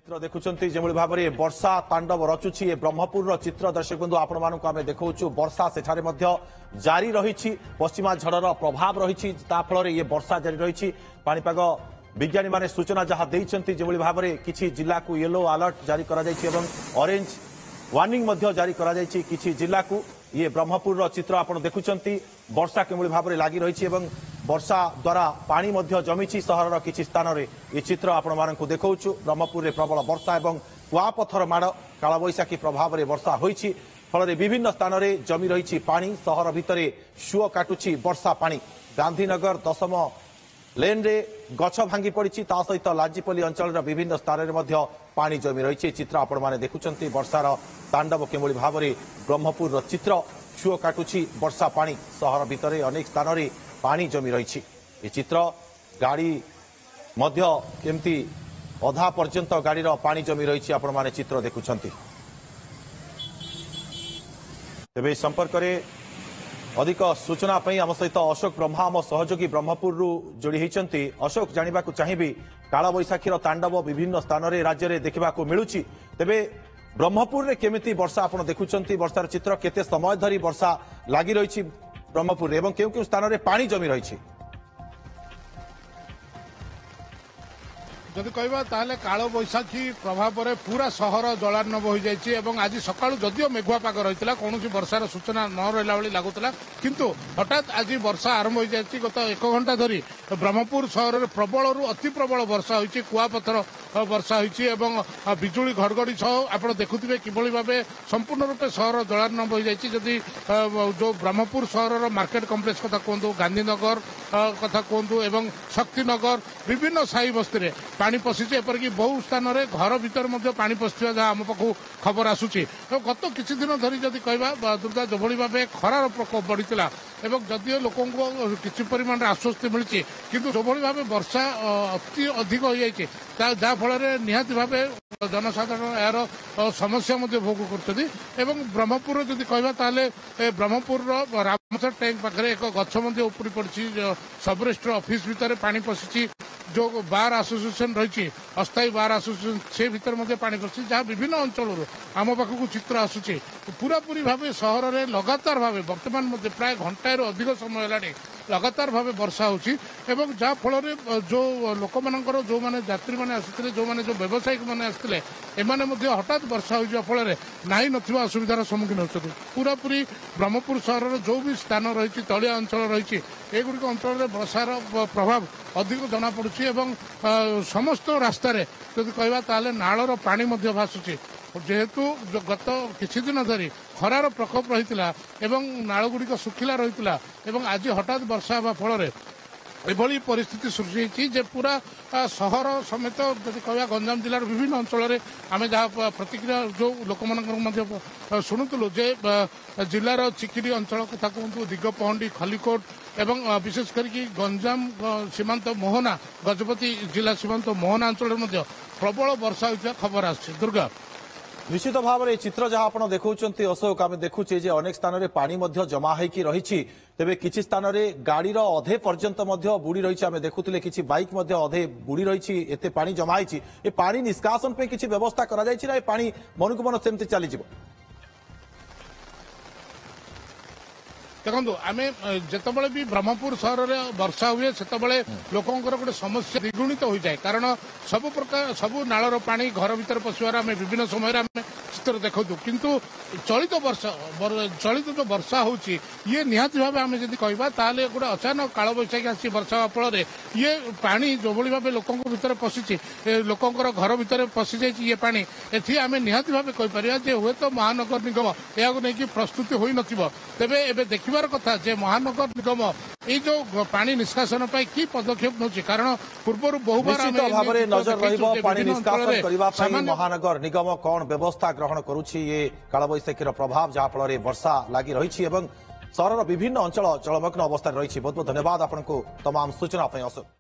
चित्र देखुंत जो भाव में वर्षा तांडव रचुची ए ब्रह्मपुर चित्र दर्शक बंधु आपण मानक आम देखु वर्षा सेठारे जारी रही पश्चिमा झड़र प्रभाव रही फल ये वर्षा जारी रही पाणीपाग विज्ञानी माने सूचना जहां देइछंती जो भाव में किसी जिला को येलो अलर्ट जारी करा जायछि एवं ऑरेंज वार्निंग मध्य जारी करा जायछि किछि जिला को ये ब्रह्मपुर चित्र आपण देखुंत वर्षा के भाव में लगी रही वर्षा द्वारा पानी मध्य जमीची सहर किछि स्थान रे ये चित्र आपण मानकु देखौछु ब्रह्मपुर रे प्रबल वर्षा एवं कुआपथर माड़ कालबैशाखी प्रभाव में वर्षा होईछि फल विभिन्न स्थान रे जमी रही पानी सहर भितर सुओ काटुछि वर्षा पानी गांधीनगर 10 लेन रे गछ भांगी पड़ी सहित लाजीपल्ली अंचल विभिन्न स्थान में पानी जमी रही चित्र आपण माने देखुंत वर्षार तांडव के भाव में ब्रह्मपुर चित्र सुओ काटुछि वर्षा पानी सहर भितर अनेक स्थान रे पानी जमी रही ये चित्र गाड़ी मध्य केमती अधा पर्यंत गाड़ी पानी जमी रही आपण माने चित्र देखुंत तेज संपर्क में अधिक सूचना आम सहित अशोक ब्रह्मा आम सहयोगी ब्रह्मपुर जोड़ी होती अशोक जानवा चाहिए कालबैशाखीर तांडव विभिन्न स्थान में राज्य में देखा मिलूँ तेरे ब्रह्मपुर में केमिति वर्षा आप देखुंत वर्षार चित्र केते समय धरी वर्षा लगी रही ब्रह्मपुर एवं केउ केउ स्थान में पानी जमी रही जदि कहबा ताले काल बैशाखी प्रभाव में पूरा सहर जलार्णव हो जाइए आज सकाळु जदियो मेघुआ पाग रही कौन वर्षार सूचना न रहा भली लगुला किंतु हठात आज वर्षा आरंभ हो जाए गत 1 घंटा धरी ब्रह्मपुर सहर में प्रबल अति प्रबल वर्षा होती कुआपथर वर्षा होती बिजुली घड़घड़ी सह आप देखुवे किभली भाव संपूर्ण रूपे सहर जलार्णव हो जाए जदि जो ब्रह्मपुर सहर मार्केट कम्प्लेक्स कथा कहतु गांधीनगर कथा कहतु एवं शक्तिनगर विभिन्न साई बस्ती पानी पशिचे एपरिक बहु स्थान में घर भीतर पानी पशिया जहाँ आम पाखु खबर आसूची गत किसी दिन धरी जदि कहवा दुर्गा जो भाव खरार प्रकोप बढ़ीला एवं जदियो लोक किसी परिमाण आश्वस्ति मिली किंतु जो भाव वर्षा अति अधिक हो जाए जहाँ फल निहाती भाव जनसाधारण यार समस्या भोग कर ब्रह्मपुर जदि कहवा ताले ब्रह्मपुर रामसर टैंक पाखे एक गछ उपड़ी पड़ी सब रजिस्ट्रार ऑफिस भितर पानी पशिची जो बार एसोसिएशन रही अस्थायी बार एसोसिएशन से भीतर पानी पसी जहाँ विभिन्न अंचल आम पाखक चित्र आसूची पूरापूरी भाव सहर में लगातार भाव बर्तमान प्राय घंटाए अधिक समय है लगातार भाव वर्षा होची एवं जहाँ फल जो लोक मानकर जो माने यात्री मैंने आसते जो माने जो व्यवसायिक मैंने आसते एमाने हठात वर्षा हो फल नाई नथिबा असुविधार सम्मुखीन होती पूरापूरी ब्रह्मपुर सहर जो भी स्थान रही तलिया अंचल रही एगुड़िक अंचल में वर्षार प्रभाव अधिक जना पड़ुछि एवं समस्त रास्तार जदि कहबा ताले नालर पानी भासुची जेहेतु गत किछि दिन धरी खरार प्रकोप रही एवं नालगुड़िक सुखिला रही एवं आज हठात वर्षा हवा फल एभली परिस्थिति सृष्टि होती जे पूरा सहर समेत जदि कहवा गंजाम जिलार विभिन्न अंचल में आम जहाँ प्रतिक्रिया जो लोक मान शुणुलु जे जिलार चिकिरी अंचल कथा कहतु दिगपहंडी खलिकोट एवं विशेष करके गंजाम सीमांत मोहना गजपति जिला सीमांत मोहना अंचल में प्रबल वर्षा होता खबर आसछि दुर्गा निश्चित भाव में चित्र जहां आप देखुंत अशोक आम देखुचे अनेक स्थान में पानी जमा होगी रही तेरे किसी स्थान में गाड़ी अधे पर्यंत बुड़ी रही आम देखुले कि बाइक अधे बुड़ी रही एते पानी जमा होती पानी निष्कासन पे किसी व्यवस्था करा पानी मनकु मन सेमती चली देखो आम जिते भी ब्रह्मपुर सहर में वर्षा हुए से लोकंर गोटे समस्या द्विगुणित हो जाए कारण सब प्रकार सब नालर पानी घर भीतर पशिवार आम विभिन्न समय चित्र देखु किंतु चलित जो वर्षा होची ये निहाती भाव आम जब कहवा ताले गोटे अचानक कालबैशाखी आसी वर्षा फल ये पानी जो भाव लोक भीतर पशिची लोकंर घर भीतर पशि जाइए ये पानी एथि आम निहाती भाव कहीपर हुए तो महानगर निगम या नहीं प्रस्तुति हो तेबे एबे देखिबार कथा जे महानगर निगम ये जो पानी निष्कासन की पदक्षेप नौछि कारण पूर्व बहुबार भाव में नजर रहिबो पानी निष्कासन करबा पई महानगर निगम कौन व्यवस्था ग्रहण करुछि ये कालबैशाखीर प्रभाव जहाँ फल वर्षा लगी रही सहर विभिन्न अंचल जलमग्न अवस्था रही बहुत बहुत धन्यवाद आपको तमाम सूचना अशोक।